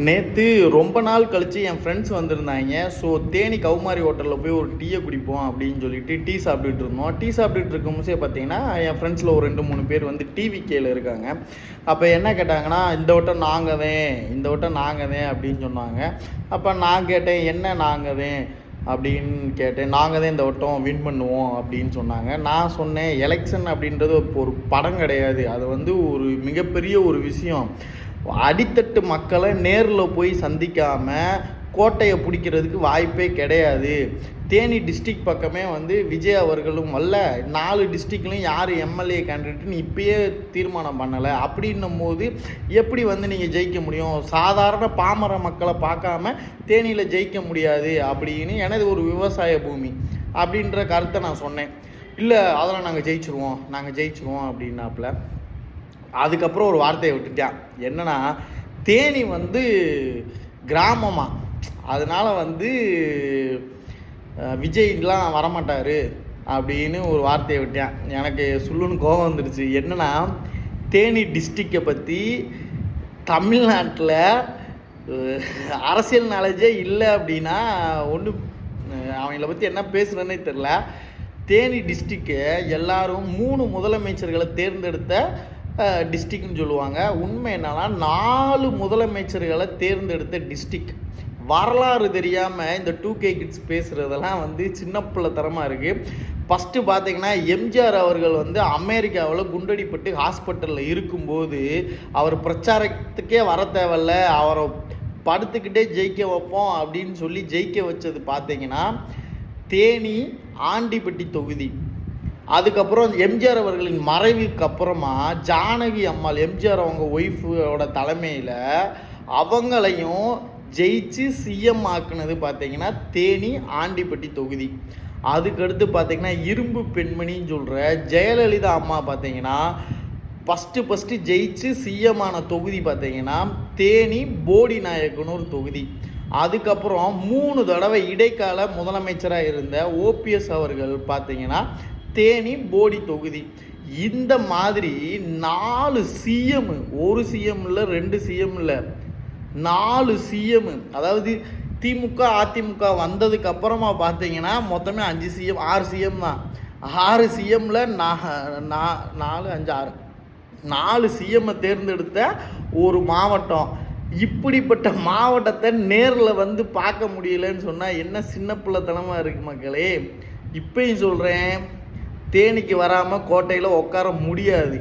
நேற்று ரொம்ப நாள் கழித்து என் ஃப்ரெண்ட்ஸ் வந்திருந்தாங்க. ஸோ தேனி கவுமாரி ஹோட்டலில் போய் ஒரு டீயை குடிப்போம் அப்படின்னு சொல்லிட்டு டீ சாப்பிட்டுட்டு இருந்தோம். டீ சாப்பிட்டுட்டு இருக்கும்போதே பார்த்தீங்கன்னா என் ஃப்ரெண்ட்ஸில் ஒரு 2-3 பேர் வந்து டிவிகேல இருக்காங்க. அப்போ என்ன கேட்டாங்கன்னா, இந்த வட்டம் நாங்கள் அப்படின்னு சொன்னாங்க. அப்போ நான் கேட்டேன், என்ன நாங்கள் அப்படின்னு கேட்டேன். நாங்கள் தான் இந்த வட்டம் வின் பண்ணுவோம் அப்படின்னு சொன்னாங்க. நான் சொன்னேன், எலெக்ஷன் அப்படின்றது ஒரு படம் கிடையாது, அது வந்து ஒரு மிகப்பெரிய ஒரு விஷயம். அடித்தட்டு மக்களை நேரில் போய் சந்திக்காமல் கோட்டையை பிடிக்கிறதுக்கு வாய்ப்பே கிடையாது. தேனி டிஸ்ட்ரிக்ட் பக்கமே வந்து விஜய் அவர்களும் வரல, 4 டிஸ்ட்ரிக்ட்லையும் யார் எம்எல்ஏ கேண்டிடேட்னு இப்பயே தீர்மானம் பண்ணலை. அப்படின்னும் போது எப்படி வந்து நீங்கள் ஜெயிக்க முடியும்? சாதாரண பாமர மக்களை பார்க்காம தேனியில் ஜெயிக்க முடியாது அப்படின்னு எனது ஒரு விவசாய பூமி அப்படின்ற கருத்தை நான் சொன்னேன். இல்லை அதெல்லாம் நாங்கள் ஜெயிச்சிருவோம் அப்படின்னாப்புல. அதுக்கப்புறம் ஒரு வார்த்தையை விட்டுட்டேன். என்னன்னா, தேனி வந்து கிராமமாக, அதனால் வந்து விஜய்லாம் வரமாட்டார் அப்படின்னு ஒரு வார்த்தையை விட்டேன். எனக்கு சொல்லுன்னு கோபம் வந்துடுச்சு. என்னன்னா, தேனி டிஸ்ட்ரிக்டை பற்றி தமிழ்நாட்டில் அரசியல் நாலேஜே இல்லை அப்படின்னா அவங்கள பற்றி என்ன பேசுகிறேன்னே தெரில. தேனி டிஸ்ட்ரிக்டை எல்லாரும் 3 முதலமைச்சர்களை தேர்ந்தெடுத்த டிஸ்ட்ரிக்ட்னு சொல்லுவாங்க. உண்மை என்னன்னா, 4 முதலமைச்சர்களை தேர்ந்தெடுத்த டிஸ்ட்ரிக்ட். வரலாறு தெரியாமல் இந்த 2K கிட்ஸ் பேசுகிறதெல்லாம் வந்து சின்ன பிள்ளைத்தனமாக இருக்குது. ஃபஸ்ட்டு பார்த்தீங்கன்னா, எம்ஜிஆர் அவர்கள் வந்து அமெரிக்காவில் குண்டடிப்பட்டு ஹாஸ்பிட்டலில் இருக்கும்போது அவர் பிரச்சாரத்துக்கே வர தேவையில்ல, அவரை படுத்துக்கிட்டே ஜெயிக்க வைப்போம் அப்படின்னு சொல்லி ஜெயிக்க வச்சது பார்த்தீங்கன்னா தேனி ஆண்டிப்பட்டி தொகுதி. அதுக்கப்புறம் எம்ஜிஆர் அவர்களின் மறைவுக்கு அப்புறமா ஜானகி அம்மாள், எம்ஜிஆர் அவங்க ஒய்ஃபோட தலைமையில் அவங்களையும் ஜெயிச்சு சிஎம் ஆக்குனது பார்த்தீங்கன்னா தேனி ஆண்டிப்பட்டி தொகுதி. அதுக்கடுத்து பார்த்தீங்கன்னா இரும்பு பெண்மணின்னு சொல்கிற ஜெயலலிதா அம்மா பார்த்தீங்கன்னா ஃபஸ்ட்டு ஜெயிச்சு சிஎம் ஆன தொகுதி பார்த்தீங்கன்னா தேனி போடி நாயக்கனூர் தொகுதி. அதுக்கப்புறம் 3 தடவை இடைக்கால முதலமைச்சராக இருந்த ஓபிஎஸ் அவர்கள் பார்த்தீங்கன்னா தேனி போடி தொகுதி. இந்த மாதிரி 4 சிஎம், ஒரு சிஎம் இல்லை, 2 சிஎம் இல்லை, 4 சிஎம். அதாவது திமுக அதிமுக வந்ததுக்கு அப்புறமா பார்த்தீங்கன்னா மொத்தமே 5 சிஎம் 6 சிஎம் தான். 6 சிஎம்ல 4 5 6 4 சிஎம்மை தேர்ந்தெடுத்த ஒரு மாவட்டம். இப்படிப்பட்ட மாவட்டத்தை நேரில் வந்து பார்க்க முடியலன்னு சொன்னால் என்ன சின்ன பிள்ளைத்தனமாக இருக்குது மக்களே. இப்பயும் சொல்கிறேன், தேனிக்கு வராமல் கோட்டையில் உட்கார முடியாது.